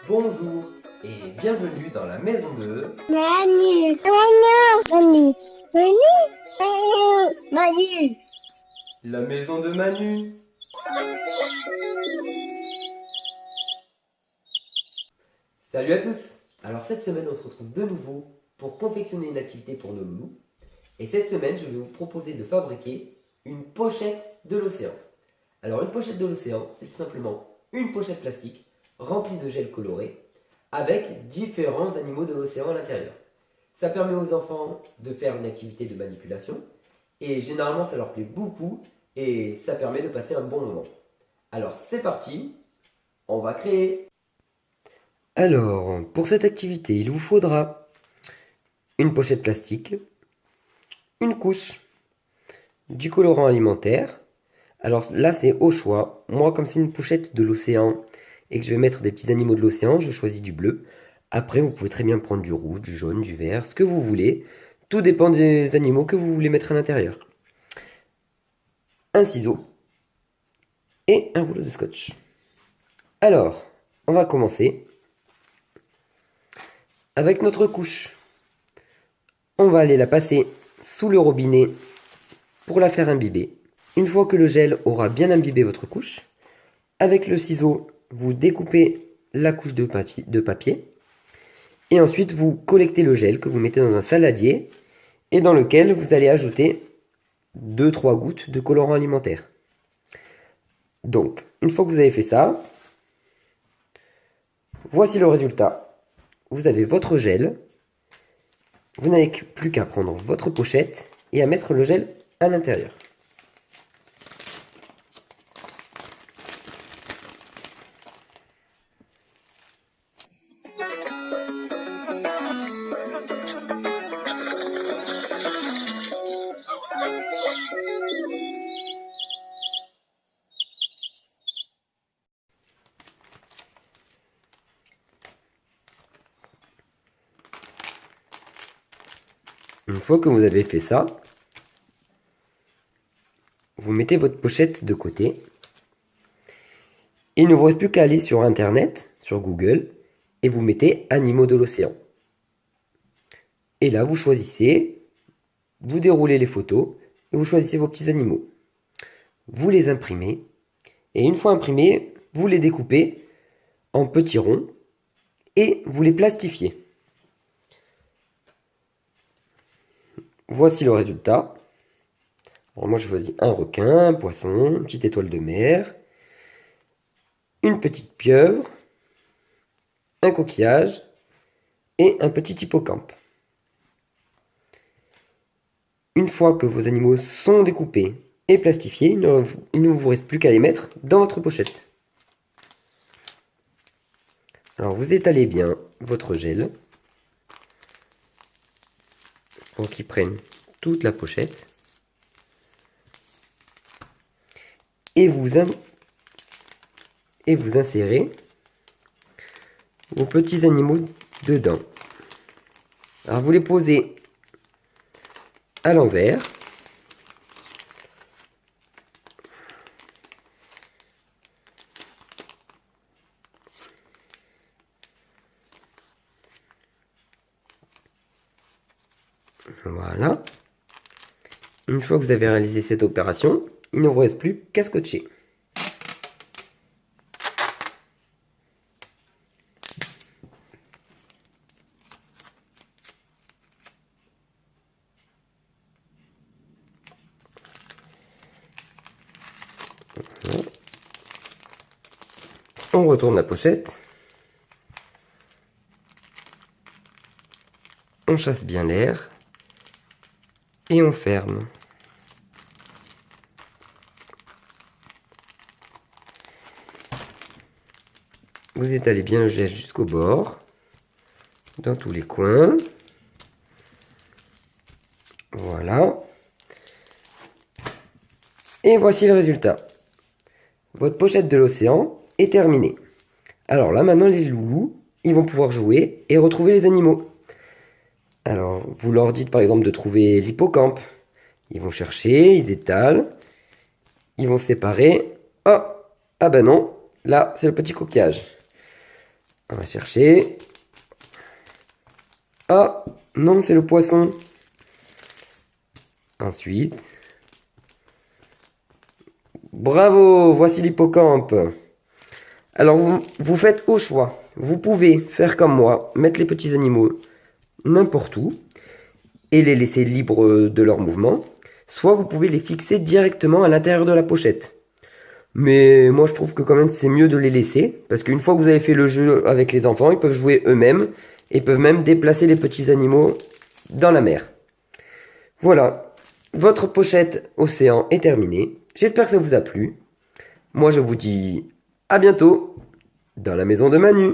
Bonjour et bienvenue dans la maison de... Manu, Manu, Manu, Manu, Manu, Manu. La maison de Manu. Salut à tous. Alors cette semaine on se retrouve de nouveau pour confectionner une activité pour nos loulous. Et cette semaine je vais vous proposer de fabriquer une pochette de l'océan. Alors une pochette de l'océan, c'est tout simplement une pochette plastique remplie de gel coloré avec différents animaux de l'océan à l'intérieur. Ça permet aux enfants de faire une activité de manipulation et généralement ça leur plaît beaucoup et ça permet de passer un bon moment. Alors c'est parti, on va créer. Alors pour cette activité il vous faudra une pochette plastique, une couche, du colorant alimentaire. Alors là c'est au choix, moi comme c'est une pochette de l'océan et que je vais mettre des petits animaux de l'océan, je choisis du bleu. Après vous pouvez très bien prendre du rouge, du jaune, du vert, ce que vous voulez. Tout dépend des animaux que vous voulez mettre à l'intérieur. Un ciseau et un rouleau de scotch. Alors, on va commencer avec notre couche. On va aller la passer sous le robinet pour la faire imbiber. Une fois que le gel aura bien imbibé votre couche, avec le ciseau, vous découpez la couche de papier et ensuite vous collectez le gel que vous mettez dans un saladier et dans lequel vous allez ajouter 2-3 gouttes de colorant alimentaire. Donc, une fois que vous avez fait ça, voici le résultat. Vous avez votre gel. Vous n'avez plus qu'à prendre votre pochette et à mettre le gel à l'intérieur. Une fois que vous avez fait ça, vous mettez votre pochette de côté. Il ne vous reste plus qu'à aller sur Internet, sur Google, et vous mettez animaux de l'océan. Et là, vous choisissez, vous déroulez les photos, et vous choisissez vos petits animaux. Vous les imprimez, et une fois imprimés, vous les découpez en petits ronds, et vous les plastifiez. Voici le résultat. Alors moi je choisis un requin, un poisson, une petite étoile de mer, une petite pieuvre, un coquillage et un petit hippocampe. Une fois que vos animaux sont découpés et plastifiés, il ne vous reste plus qu'à les mettre dans votre pochette. Alors vous étalez bien votre gel pour qu'il prenne toute la pochette. Et vous insérez vos petits animaux dedans. Alors vous les posez à l'envers. Voilà. Une fois que vous avez réalisé cette opération, il ne vous reste plus qu'à scotcher. On retourne la pochette. On chasse bien l'air. Et on ferme. Vous étalez bien le gel jusqu'au bord, dans tous les coins. Voilà. Et voici le résultat. Votre pochette de l'océan est terminée. Alors là maintenant les loulous, ils vont pouvoir jouer et retrouver les animaux. Alors vous leur dites par exemple de trouver l'hippocampe. Ils vont chercher, ils étalent, ils vont séparer. Oh, ah ben non, là c'est le petit coquillage. On va chercher. Ah, non, c'est le poisson. Ensuite. Bravo, voici l'hippocampe. Alors, vous faites au choix. Vous pouvez faire comme moi, mettre les petits animaux n'importe où et les laisser libres de leur mouvement. Soit vous pouvez les fixer directement à l'intérieur de la pochette. Mais moi, je trouve que quand même, c'est mieux de les laisser. Parce qu'une fois que vous avez fait le jeu avec les enfants, ils peuvent jouer eux-mêmes. Et peuvent même déplacer les petits animaux dans la mer. Voilà, votre pochette océan est terminée. J'espère que ça vous a plu. Moi, je vous dis à bientôt dans la maison de Manu.